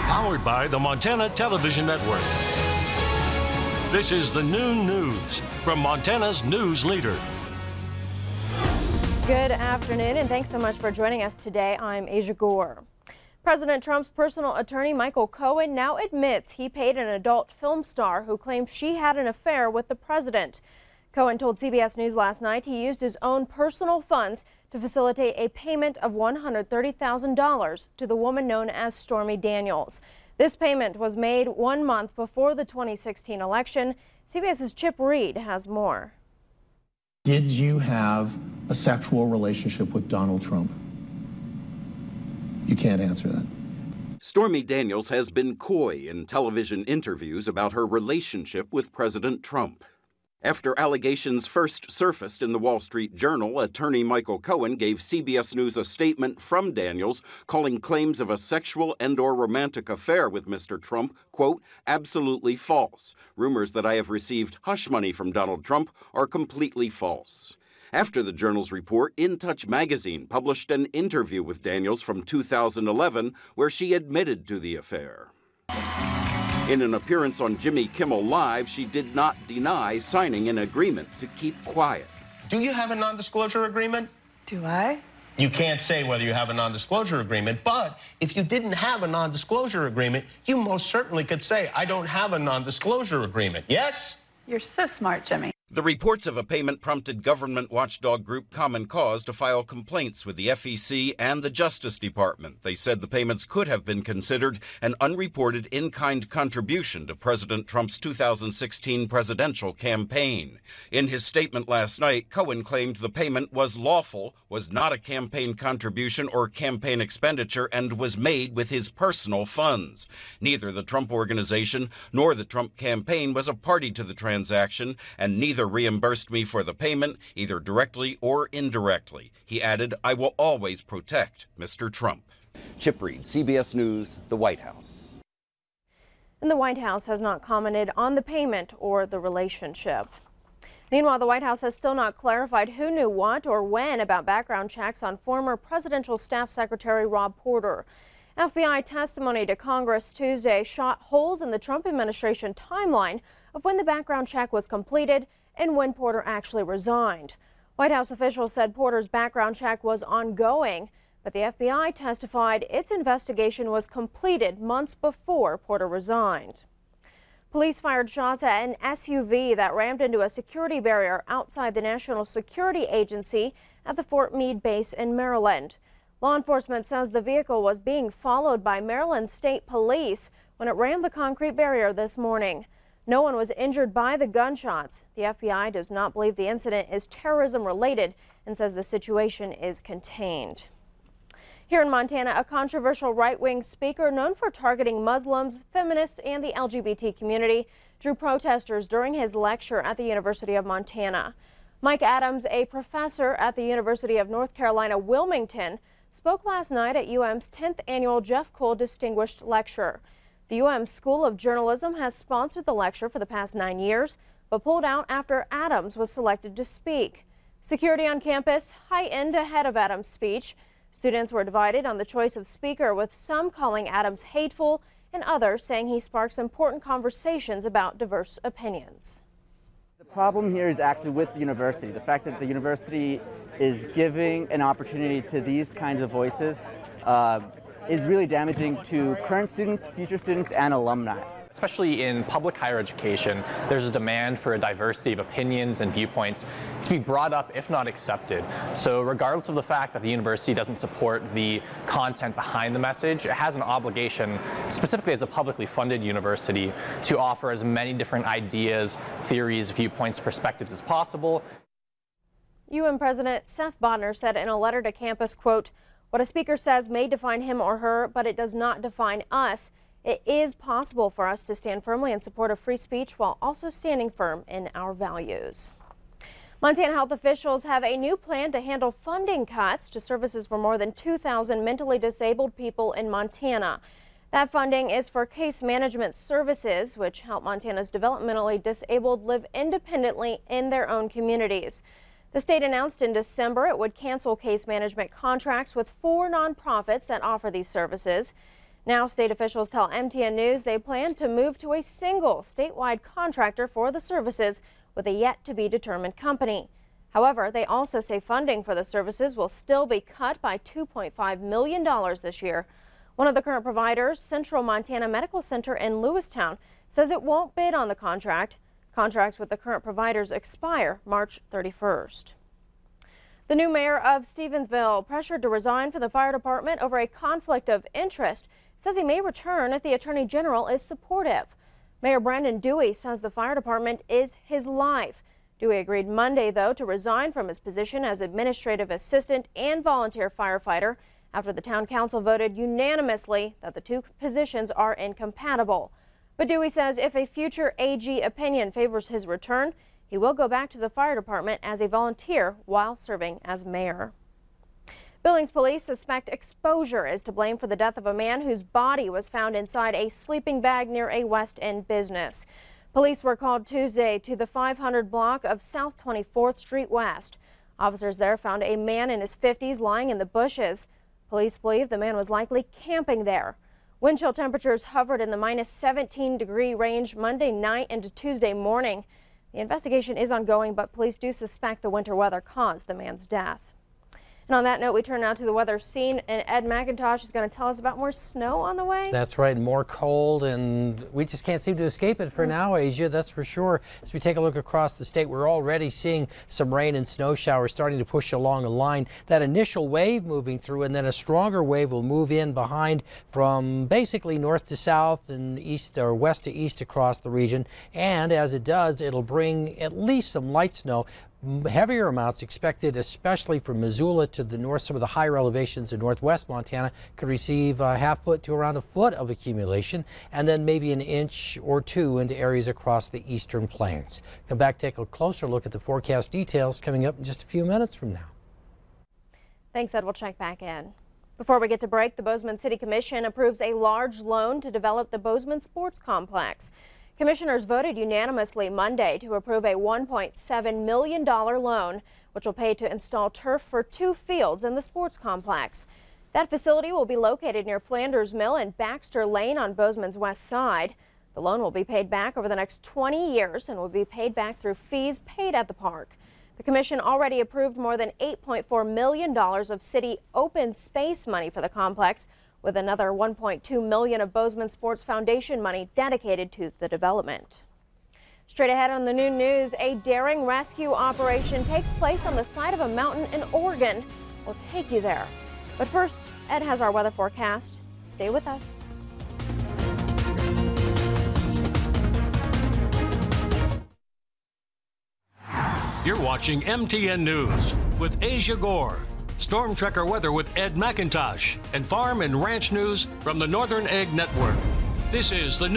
Powered by the Montana Television Network. This is the Noon News from Montana's news leader. Good afternoon, and thanks so much for joining us today. I'm Aja Goare. President Trump's personal attorney, Michael Cohen, now admits he paid an adult film star who claimed she had an affair with the president. Cohen told CBS News last night he used his own personal funds to facilitate a payment of $130,000 to the woman known as Stormy Daniels. This payment was made 1 month before the 2016 election. CBS's Chip Reed has more. Did you have a sexual relationship with Donald Trump? You can't answer that. Stormy Daniels has been coy in television interviews about her relationship with President Trump. After allegations first surfaced in the Wall Street Journal, attorney Michael Cohen gave CBS News a statement from Daniels calling claims of a sexual and/or romantic affair with Mr. Trump, quote, absolutely false. Rumors that I have received hush money from Donald Trump are completely false. After the Journal's report, In Touch magazine published an interview with Daniels from 2011 where she admitted to the affair. In an appearance on Jimmy Kimmel Live, she did not deny signing an agreement to keep quiet. Do you have a non-disclosure agreement? Do I? You can't say whether you have a non-disclosure agreement, but if you didn't have a non-disclosure agreement, you most certainly could say, I don't have a non-disclosure agreement. Yes? You're so smart, Jimmy. The reports of a payment prompted government watchdog group Common Cause to file complaints with the FEC and the Justice Department. They said the payments could have been considered an unreported in-kind contribution to President Trump's 2016 presidential campaign. In his statement last night, Cohen claimed the payment was lawful, was not a campaign contribution or campaign expenditure, and was made with his personal funds. Neither the Trump Organization nor the Trump campaign was a party to the transaction, and neither reimbursed me for the payment, either directly or indirectly. He added, I will always protect Mr. Trump. Chip Reed, CBS News, the White House. And the White House has not commented on the payment or the relationship. Meanwhile, the White House has still not clarified who knew what or when about background checks on former Presidential Staff Secretary Rob Porter. FBI testimony to Congress Tuesday shot holes in the Trump administration timeline of when the background check was completed and when Porter actually resigned. White House officials said Porter's background check was ongoing, but the FBI testified its investigation was completed months before Porter resigned. Police fired shots at an SUV that rammed into a security barrier outside the National Security Agency at the Fort Meade base in Maryland. Law enforcement says the vehicle was being followed by Maryland State Police when it rammed the concrete barrier this morning. No one was injured by the gunshots. The FBI does not believe the incident is terrorism related and says the situation is contained. Here in Montana, a controversial right-wing speaker known for targeting Muslims, feminists, and the LGBT community drew protesters during his lecture at the University of Montana. Mike Adams, a professor at the University of North Carolina, Wilmington, spoke last night at UM's 10th annual Jeff Cole Distinguished Lecture. The UM School of Journalism has sponsored the lecture for the past 9 years, but pulled out after Adams was selected to speak. Security on campus heightened ahead of Adams' speech. Students were divided on the choice of speaker, with some calling Adams hateful and others saying he sparks important conversations about diverse opinions. The problem here is actually with the university. The fact that the university is giving an opportunity to these kinds of voices is really damaging to current students, future students, and alumni. Especially in public higher education, there's a demand for a diversity of opinions and viewpoints to be brought up, if not accepted. So regardless of the fact that the university doesn't support the content behind the message, it has an obligation, specifically as a publicly funded university, to offer as many different ideas, theories, viewpoints, perspectives as possible. UM President Seth Bodnar said in a letter to campus, quote, "What a speaker says may define him or her, but it does not define us. It is possible for us to stand firmly in support of free speech while also standing firm in our values." Montana health officials have a new plan to handle funding cuts to services for more than 2,000 mentally disabled people in Montana. That funding is for case management services, which help Montana's developmentally disabled live independently in their own communities. The state announced in December it would cancel case management contracts with 4 nonprofits that offer these services. Now, state officials tell MTN News they plan to move to a single statewide contractor for the services with a yet-to-be-determined company. However, they also say funding for the services will still be cut by $2.5 million this year. One of the current providers, Central Montana Medical Center in Lewistown, says it won't bid on the contract. Contracts with the current providers expire March 31st. The new mayor of Stevensville, pressured to resign from the fire department over a conflict of interest, says he may return if the attorney general is supportive. Mayor Brandon Dewey says the fire department is his life. Dewey agreed Monday, though, to resign from his position as administrative assistant and volunteer firefighter after the town council voted unanimously that the two positions are incompatible. But Dewey says if a future AG opinion favors his return, he will go back to the fire department as a volunteer while serving as mayor. Billings police suspect exposure is to blame for the death of a man whose body was found inside a sleeping bag near a West End business. Police were called Tuesday to the 500 block of South 24th Street West. Officers there found a man in his 50s lying in the bushes. Police believe the man was likely camping there. Wind chill temperatures hovered in the -17-degree range Monday night into Tuesday morning. The investigation is ongoing, but police do suspect the winter weather caused the man's death. And on that note, we turn now to the weather scene, and Ed McIntosh is going to tell us about more snow on the way. That's right, more cold, and we just can't seem to escape it for now, Asia, that's for sure. As we take a look across the state, we're already seeing some rain and snow showers starting to push along a line. That initial wave moving through, and then a stronger wave will move in behind from basically north to south and east or west to east across the region. And as it does, it'll bring at least some light snow. Heavier amounts expected, especially from Missoula to the north. Some of the higher elevations in northwest Montana could receive a half foot to around a foot of accumulation, and then maybe an inch or two into areas across the eastern plains. Come back, take a closer look at the forecast details coming up in just a few minutes from now. Thanks, Ed. We'll check back in. Before we get to break, the Bozeman City Commission approves a large loan to develop the Bozeman Sports Complex. Commissioners voted unanimously Monday to approve a $1.7 million loan, which will pay to install turf for 2 fields in the sports complex. That facility will be located near Flanders Mill and Baxter Lane on Bozeman's west side. The loan will be paid back over the next 20 years and will be paid back through fees paid at the park. The commission already approved more than $8.4 million of city open space money for the complex, with another $1.2 million of Bozeman Sports Foundation money dedicated to the development. Straight ahead on the noon news, a daring rescue operation takes place on the side of a mountain in Oregon. We'll take you there. But first, Ed has our weather forecast. Stay with us. You're watching MTN News with Aja Goare. Storm Tracker weather with Ed McIntosh, and farm and ranch news from the Northern Egg Network. This is the